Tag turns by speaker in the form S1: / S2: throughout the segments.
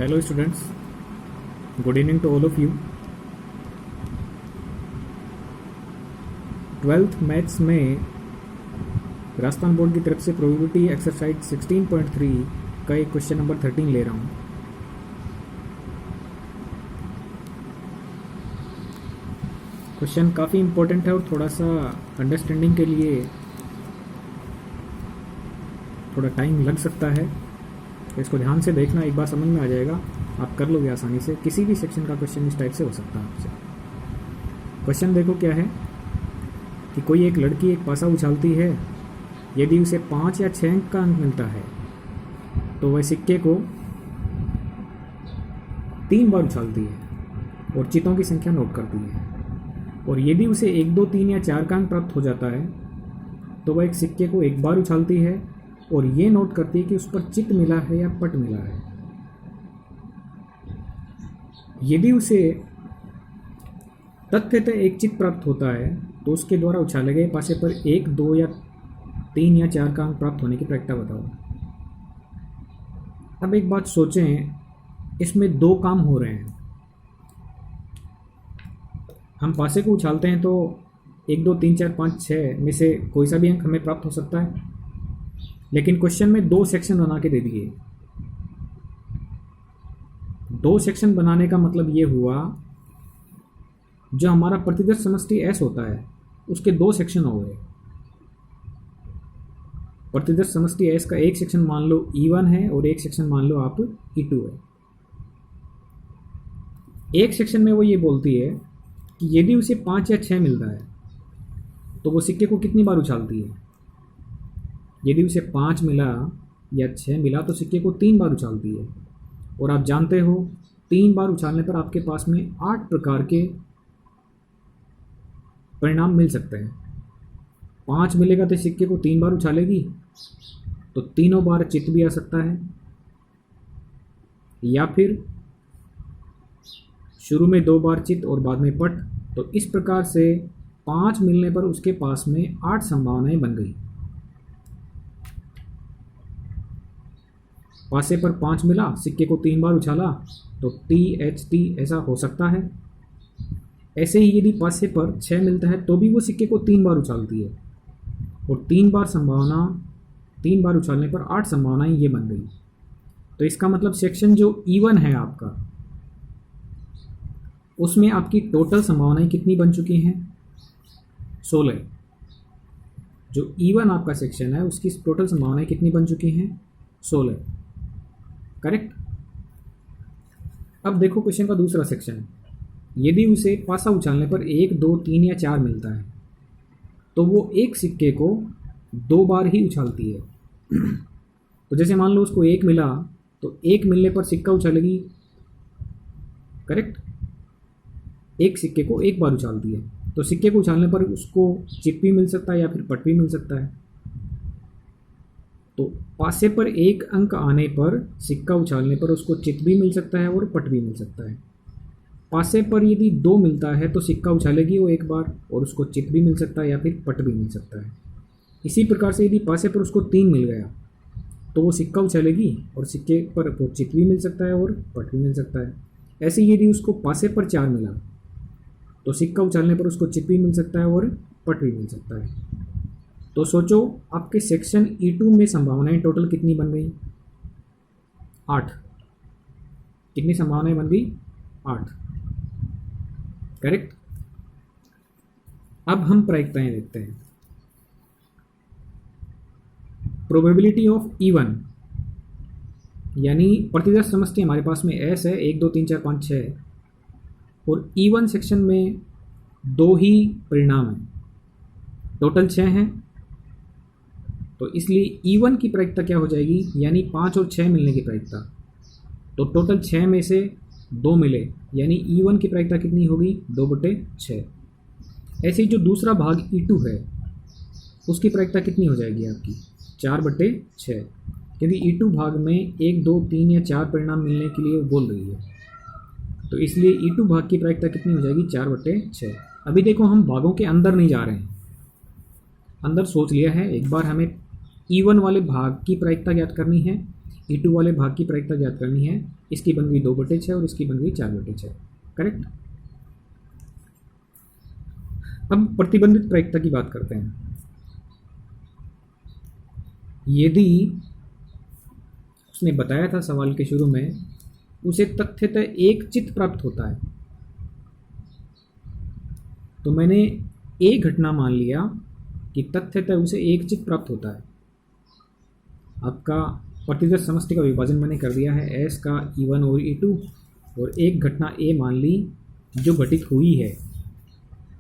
S1: Hello students, good evening to all of you. Twelfth maths में Rajasthan board की तरफ से प्रोबेबिलिटी एक्सरसाइज 16.3 का एक क्वेश्चन नंबर 13 ले रहा हूँ। क्वेश्चन काफ़ी इम्पोर्टेंट है और थोड़ा सा अंडरस्टैंडिंग के लिए थोड़ा टाइम लग सकता है। इसको ध्यान से देखना, एक बार समझ में आ जाएगा, आप कर लोगे आसानी से। किसी भी सेक्शन का क्वेश्चन इस टाइप से हो सकता है आपसे। क्वेश्चन देखो क्या है कि कोई एक लड़की एक पासा उछालती है, यदि उसे 5 या 6 अंक का अंक मिलता है तो वह सिक्के को 3 बार उछालती है और चितों की संख्या नोट करती है। और यदि उसे 1, 2, 3 या 4 का अंक प्राप्त हो जाता है तो वह एक सिक्के को 1 बार उछालती है और ये नोट करती है कि उस पर चित मिला है या पट मिला है। यदि उसे तथ्यतः एक चित प्राप्त होता है तो उसके द्वारा उछाले गए पासे पर 1, 2 या 3 या 4 का अंक प्राप्त होने की प्रायिकता बताओ। अब एक बात सोचें, इसमें 2 काम हो रहे हैं। हम पासे को उछालते हैं तो 1, 2, 3, 4, 5, 6 में से कोई सा भी अंक हमें प्राप्त हो सकता है, लेकिन क्वेश्चन में 2 सेक्शन बना के दे दिए। 2 सेक्शन बनाने का मतलब ये हुआ, जो हमारा प्रतिदर्श समष्टि S होता है उसके 2 सेक्शन हो गए। प्रतिदर्श समष्टि S का एक सेक्शन मान लो E1 है और एक सेक्शन मान लो आप E2 है। एक सेक्शन में वो ये बोलती है कि यदि उसे 5 या 6 मिलता है तो वो सिक्के को कितनी बार उछालती है। यदि उसे 5 मिला या 6 मिला तो सिक्के को 3 बार उछालती है। और आप जानते हो 3 बार उछालने पर आपके पास में 8 प्रकार के परिणाम मिल सकते हैं। 5 मिलेगा तो सिक्के को 3 बार उछालेगी तो तीनों बार चित भी आ सकता है, या फिर शुरू में 2 बार चित और बाद में पट। तो इस प्रकार से 5 मिलने पर उसके पास में 8 संभावनाएं बन गई। पासे पर 5 मिला, सिक्के को 3 बार उछाला तो THT ऐसा हो सकता है। ऐसे ही यदि पासे पर 6 मिलता है तो भी वो सिक्के को 3 बार उछालती है और 3 बार उछालने पर 8 संभावनाएं ये बन गई। तो इसका मतलब सेक्शन जो E1 है आपका, उसमें आपकी टोटल संभावनाएं कितनी बन चुकी हैं? 16। जो E1 आपका सेक्शन है उसकी टोटल संभावनाएं कितनी बन चुकी हैं? 16। करेक्ट। अब देखो क्वेश्चन का दूसरा सेक्शन। यदि उसे पासा उछालने पर 1, 2, 3 या 4 मिलता है तो वो एक सिक्के को 2 बार ही उछालती है। तो जैसे मान लो उसको 1 मिला तो 1 मिलने पर सिक्का उछालेगी। करेक्ट। एक सिक्के को 1 बार उछालती है तो सिक्के को उछालने पर उसको चिप भी मिल सकता है या फिर पट भी मिल सकता है। तो पासे पर 1 अंक आने पर सिक्का उछालने पर उसको चित भी मिल सकता है और पट भी मिल सकता है। पासे पर यदि 2 मिलता है तो सिक्का उछालेगी वो 1 बार और उसको चित भी मिल सकता है या फिर पट भी मिल सकता है। इसी प्रकार से यदि पासे पर उसको 3 मिल गया तो वो सिक्का उछालेगी और सिक्के पर वो चित भी मिल सकता है और पट भी मिल सकता है। ऐसे यदि उसको पासे पर 4 मिला तो सिक्का उछालने पर उसको चित भी मिल सकता है और पट भी मिल सकता है। तो सोचो आपके सेक्शन E2 में संभावनाएं टोटल कितनी बन गई? 8। कितनी संभावनाएं बन गई? 8। करेक्ट। अब हम प्रायिकताएं देखते हैं। प्रोबेबिलिटी ऑफ E1 यानी प्रतिदर्श समष्टि हमारे पास में S है, 1, 2, 3, 4, 5, 6 और E1 सेक्शन में 2 ही परिणाम हैं, टोटल 6 हैं। तो इसलिए E1 की प्रायिकता क्या हो जाएगी, यानी 5 और 6 मिलने की प्रायिकता। तो टोटल 6 में से 2 मिले यानी E1 की प्रायिकता कितनी होगी? 2/6। ऐसे ही जो दूसरा भाग E2 है उसकी प्रायिकता कितनी हो जाएगी आपकी? 4/6, क्योंकि E2 भाग में 1, 2, 3 या 4 परिणाम मिलने के लिए बोल रही है। तो इसलिए E2 भाग की प्रायिकता कितनी हो जाएगी? 4/6। अभी देखो हम भागों के अंदर नहीं जा रहे हैं, अंदर सोच लिया है। एक बार हमें E1 वाले भाग की प्रायिकता ज्ञात करनी है। E2 वाले भाग की प्रायिकता ज्ञात करनी है। इसकी बन गई 2/6 और इसकी बन गई 4/6। करेक्ट। अब प्रतिबंधित प्रायिकता की बात करते हैं। यदि उसने बताया था सवाल के शुरू में, उसे तथ्यतः एक चित प्राप्त होता है, तो मैंने ए घटना मान लिया कि तथ्यतः उसे एक चित प्राप्त होता है। आपका प्रतिदर्श समष्टि का विभाजन मैंने कर दिया है एस का E1 और E2, और एक घटना ए मान ली जो घटित हुई है,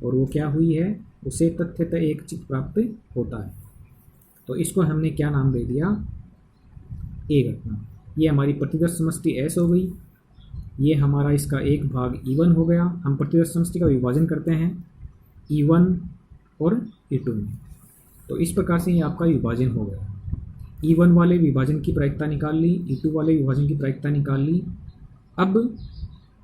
S1: और वो क्या हुई है, उसे तथ्यतः एक चित प्राप्त होता है। तो इसको हमने क्या नाम दे दिया, ए घटना। ये हमारी प्रतिदर्श समष्टि एस हो गई, ये हमारा इसका एक भाग E1 हो गया। हम प्रतिदर्श समष्टि का विभाजन करते हैं E1 और E2 में, तो इस प्रकार से ये आपका विभाजन हो गया। E1 वाले विभाजन की प्रायिकता निकाल ली, E2 वाले विभाजन की प्रायिकता निकाल ली। अब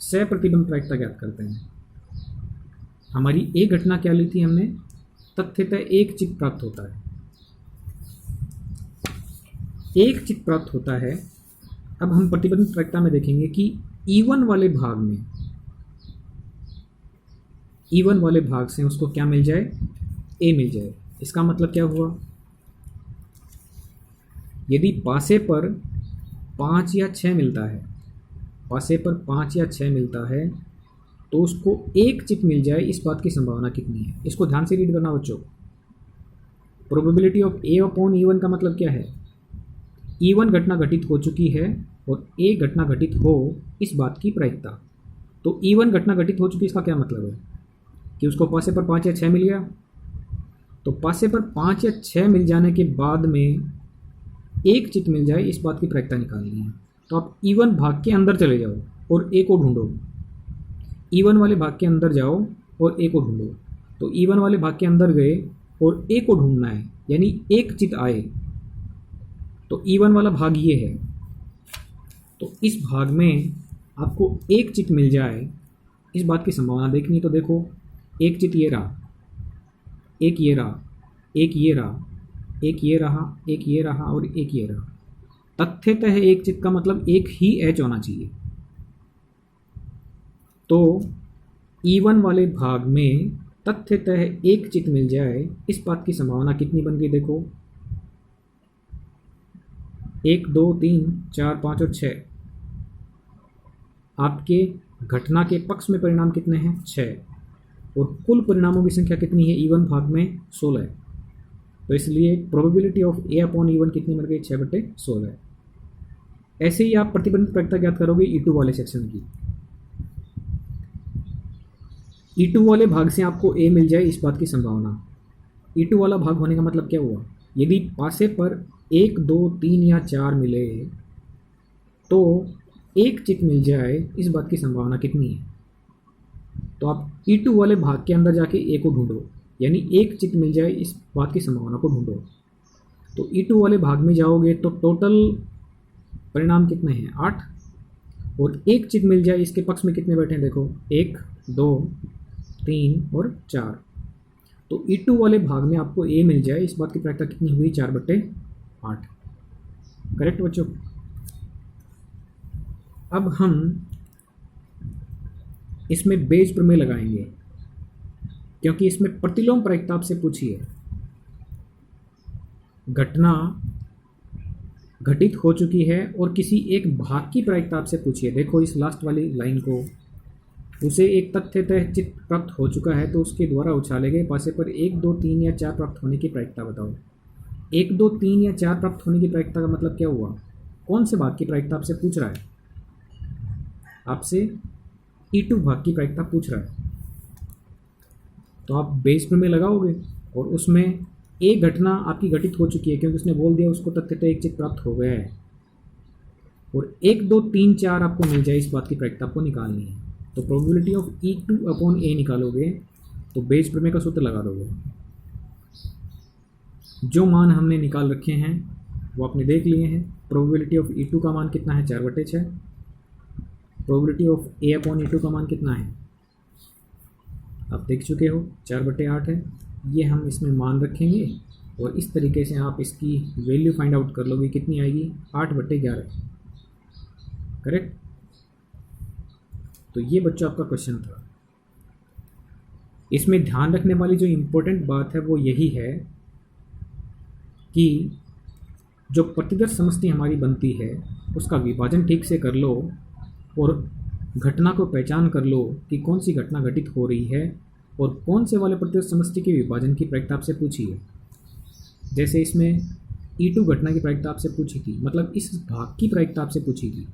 S1: सप्रतिबंध प्रायिकता ज्ञात करते हैं। हमारी एक घटना क्या ली थी हमने, तथ्यतः एक चित प्राप्त होता है, एक चित प्राप्त होता है। अब हम प्रतिबंध प्रायिकता में देखेंगे कि E1 वाले भाग में, E1 वाले भाग से उसको क्या मिल जाए, ए मिल जाए। इसका मतलब क्या हुआ, यदि पासे पर 5 या 6 मिलता है, पासे पर 5 या 6 मिलता है, तो उसको एक चित मिल जाए, इस बात की संभावना कितनी है। इसको ध्यान से रीड करना बच्चों। Probability of A upon E1 का मतलब क्या है, E1 घटना घटित हो चुकी है और ए घटना घटित हो, इस बात की प्रायिकता। तो E1 घटना घटित हो चुकी, इसका क्या मतलब है कि उसको पासे पर 5 या 6 मिल गया। तो पासे पर 5 या 6 मिल जाने के बाद में एक चित मिल जाए, इस बात की प्रायिकता निकालनी है। तो आप E1 भाग के अंदर चले जाओ और ए को ढूंढो। E1 वाले भाग के अंदर जाओ और ए को ढूंढो। तो E1 वाले भाग के अंदर गए और ए को ढूंढना है, यानी एक चित आए। तो E1 वाला भाग ये है, तो इस भाग में आपको एक चित मिल जाए, इस बात की संभावना देखनी। तो देखो, एक चित ये रहा, एक ये रहा, एक ये रहा, एक ये रहा, एक ये रहा और एक ये रहा। तथ्यतः एक चित का मतलब एक ही एच होना चाहिए। तो E1 वाले भाग में तथ्यतः एक चित मिल जाए, इस बात की संभावना कितनी बन गई, देखो 1 2 3 4 5 और 6। आपके घटना के पक्ष में परिणाम कितने हैं, 6, और कुल परिणामों की संख्या कितनी है E1 भाग में, 16। तो इसलिए probability of A upon E1 कितनी बन गई, 6/16। ऐसे ही आप प्रतिबंधित प्रायिकता ज्ञात करोगे E2 वाले सेक्शन की। E2 वाले भाग से आपको ए मिल जाए, इस बात की संभावना। E2 वाला भाग होने का मतलब क्या हुआ, यदि पासे पर 1 2 3 या 4 मिले तो एक चित मिल जाए, इस बात की संभावना कितनी है। तो आप E2 वाले भाग के अंदर जाके ए को ढूंढो, यानी एक चित मिल जाए, इस बात की संभावना को ढूंढो। तो E2 वाले भाग में जाओगे तो टोटल परिणाम कितने हैं, 8, और एक चित मिल जाए, इसके पक्ष में कितने बैठे हैं, देखो 1 2 3 और 4। तो E2 वाले भाग में आपको ए मिल जाए, इस बात की प्रायिकता कितनी हुई, 4/8। करेक्ट बच्चों। अब हम इसमें बेज प्रमेय लगाएंगे, क्योंकि इसमें प्रतिलोम प्रायिकता आपसे पूछी है। घटना घटित हो चुकी है और किसी एक भाग की प्रायिकता आपसे पूछी है। देखो इस लास्ट वाली लाइन को, उसे एक तथ्यतः चित प्राप्त हो चुका है, तो उसके द्वारा उछाले गए पासे पर 1 2 3 या 4 प्राप्त होने की प्रायिकता बताओ। 1 2 3 या 4 प्राप्त होने की प्रायिकता का मतलब क्या हुआ, कौन से भाग की प्रायिकता आपसे पूछ रहा है, आपसे E2 भाग की प्रायिकता पूछ रहा है। तो आप बेस प्रमेय लगाओगे और उसमें एक घटना आपकी घटित हो चुकी है, क्योंकि उसने बोल दिया उसको तथ्यतः एक चित प्राप्त हो गया है, और 1 2 3 4 आपको मिल जाए, इस बात की प्रायिकता आपको निकालनी है। तो प्रोबेबिलिटी ऑफ E2 अपॉन ए निकालोगे तो बेस प्रमेय का सूत्र लगा दोगे। जो मान हमने निकाल रखे हैं वो आपने देख लिए हैं। प्रोबेबिलिटी ऑफ E2 का मान कितना है, 4/6। Probability of A upon E2 का मान कितना है, आप देख चुके हो, 4/8 है। ये हम इसमें मान रखेंगे और इस तरीके से आप इसकी वैल्यू फाइंड आउट कर लोगे, कितनी आएगी 8/11। करेक्ट। तो ये बच्चों आपका क्वेश्चन था। इसमें ध्यान रखने वाली जो इम्पोर्टेंट बात है वो यही है कि जो प्रतिदर्श समष्टि हमारी बनती है उसका विभाजन ठीक से कर लो और घटना को पहचान कर लो कि कौन सी घटना घटित हो रही है और कौन से वाले प्रतिदर्श समष्टि के विभाजन की प्रायिकता आपसे पूछी है। जैसे इसमें E2 घटना की प्रायिकता आपसे पूछी थी, मतलब इस भाग की प्रायिकता आपसे पूछी थी,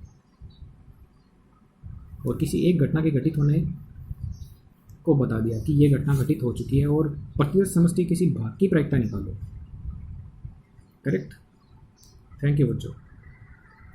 S1: और किसी एक घटना के घटित होने को बता दिया कि ये घटना घटित हो चुकी है और प्रतिदर्श समष्टि किसी भाग की प्रायिकता निकालो। करेक्ट। थैंक यू बच्चों।